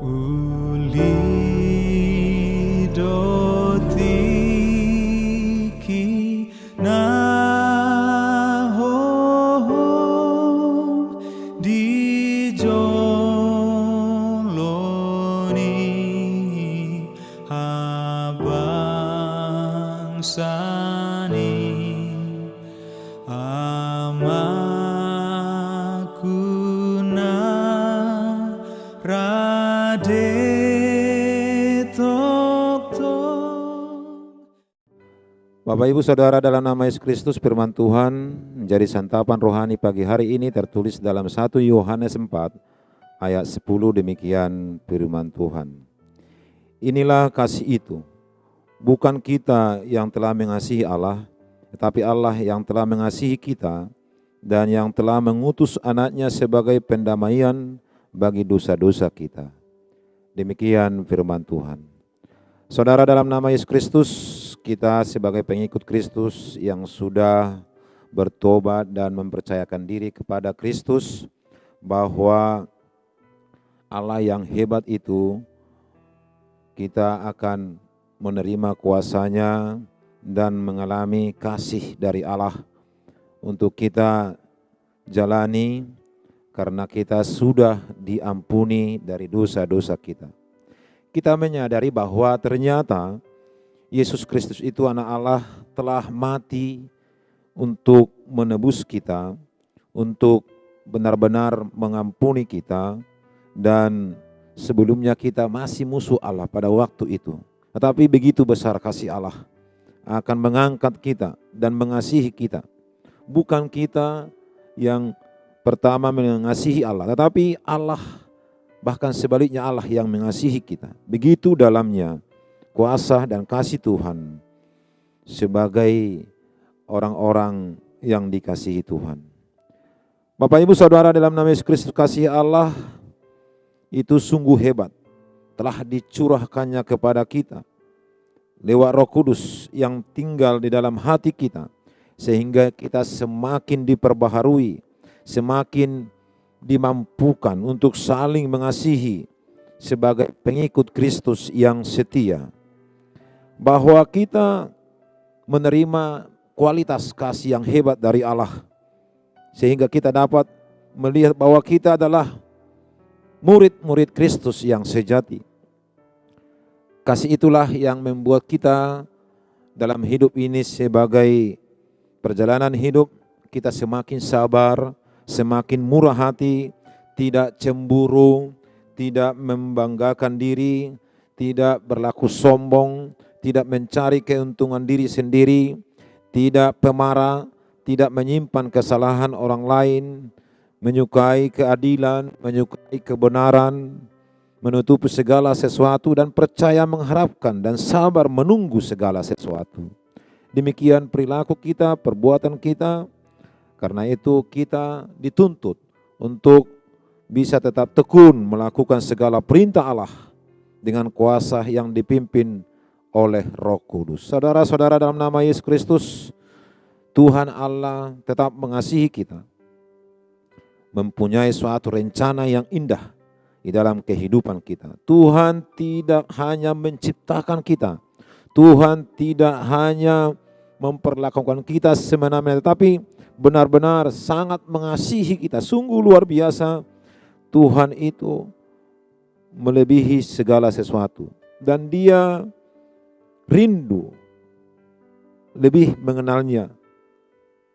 Uli dotiki na ho di joloni abang sani amakuna rade Bapak Ibu Saudara, dalam nama Yesus Kristus, firman Tuhan menjadi santapan rohani pagi hari ini tertulis dalam 1 Yohanes 4 ayat 10. Demikian firman Tuhan. Inilah kasih itu, bukan kita yang telah mengasihi Allah, tetapi Allah yang telah mengasihi kita dan yang telah mengutus anaknya sebagai pendamaian bagi dosa-dosa kita. Demikian firman Tuhan. Saudara, dalam nama Yesus Kristus, kita sebagai pengikut Kristus yang sudah bertobat dan mempercayakan diri kepada Kristus, bahwa Allah yang hebat itu, kita akan menerima kuasa-Nya dan mengalami kasih dari Allah untuk kita jalani, karena kita sudah diampuni dari dosa-dosa kita. Kita menyadari bahwa ternyata Yesus Kristus itu anak Allah telah mati untuk menebus kita, untuk benar-benar mengampuni kita, dan sebelumnya kita masih musuh Allah pada waktu itu. Tetapi begitu besar kasih Allah akan mengangkat kita dan mengasihi kita. Bukan kita yang pertama mengasihi Allah, tetapi Allah, bahkan sebaliknya Allah yang mengasihi kita. Begitu dalamnya kuasa dan kasih Tuhan sebagai orang-orang yang dikasihi Tuhan. Bapak Ibu Saudara, dalam nama Yesus Kristus, kasih Allah itu sungguh hebat, telah dicurahkannya kepada kita lewat Roh Kudus yang tinggal di dalam hati kita, sehingga kita semakin diperbaharui, semakin dimampukan untuk saling mengasihi sebagai pengikut Kristus yang setia. Bahwa kita menerima kualitas kasih yang hebat dari Allah, sehingga kita dapat melihat bahwa kita adalah murid-murid Kristus yang sejati. Kasih itulah yang membuat kita dalam hidup ini sebagai perjalanan hidup kita semakin sabar, semakin murah hati, tidak cemburu, tidak membanggakan diri, tidak berlaku sombong, tidak mencari keuntungan diri sendiri, tidak pemarah, tidak menyimpan kesalahan orang lain, menyukai keadilan, menyukai kebenaran, menutupi segala sesuatu, dan percaya mengharapkan dan sabar menunggu segala sesuatu. Demikian perilaku kita, perbuatan kita. Karena itu kita dituntut untuk bisa tetap tekun melakukan segala perintah Allah dengan kuasa yang dipimpin oleh Roh Kudus. Saudara-saudara, dalam nama Yesus Kristus, Tuhan Allah tetap mengasihi kita, mempunyai suatu rencana yang indah di dalam kehidupan kita. Tuhan tidak hanya menciptakan kita, Tuhan tidak hanya memperlakukan kita semena-mena, tetapi benar-benar sangat mengasihi kita. Sungguh luar biasa, Tuhan itu melebihi segala sesuatu, dan Dia rindu lebih mengenalnya,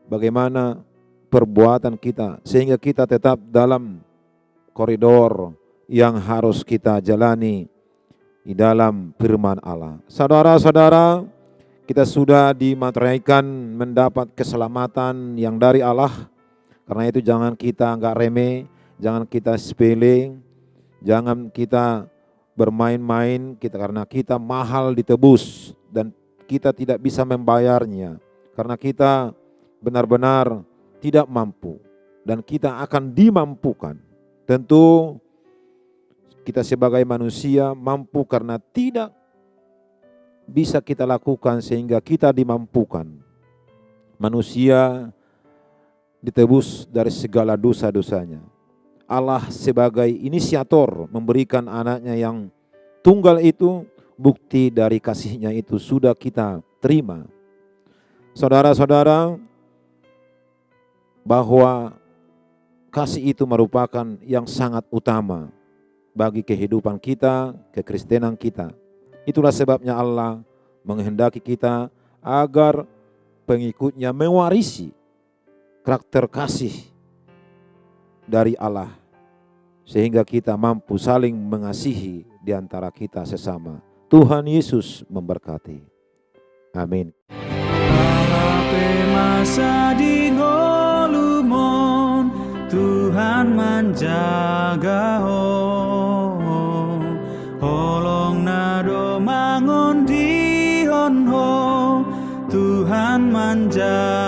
bagaimana perbuatan kita, sehingga kita tetap dalam koridor yang harus kita jalani di dalam firman Allah. Saudara-saudara, kita sudah dimateraikan mendapat keselamatan yang dari Allah. Karena itu jangan kita enggak remeh, jangan kita sepele, jangan kita bermain-main, karena kita mahal ditebus dan kita tidak bisa membayarnya. Karena kita benar-benar tidak mampu dan kita akan dimampukan. Tentu kita sebagai manusia mampu karena tidak bisa kita lakukan sehingga kita dimampukan. Manusia ditebus dari segala dosa-dosanya. Allah sebagai inisiator memberikan anaknya yang tunggal itu, bukti dari kasihnya itu sudah kita terima. Saudara-saudara, bahwa kasih itu merupakan yang sangat utama bagi kehidupan kita, kekristenan kita. Itulah sebabnya Allah menghendaki kita agar pengikutnya mewarisi karakter kasih dari Allah, sehingga kita mampu saling mengasihi di antara kita sesama. Tuhan Yesus memberkati. Amin. masa di ngolumon Tuhan menjaga holong nado mangon di honho Tuhan menjaga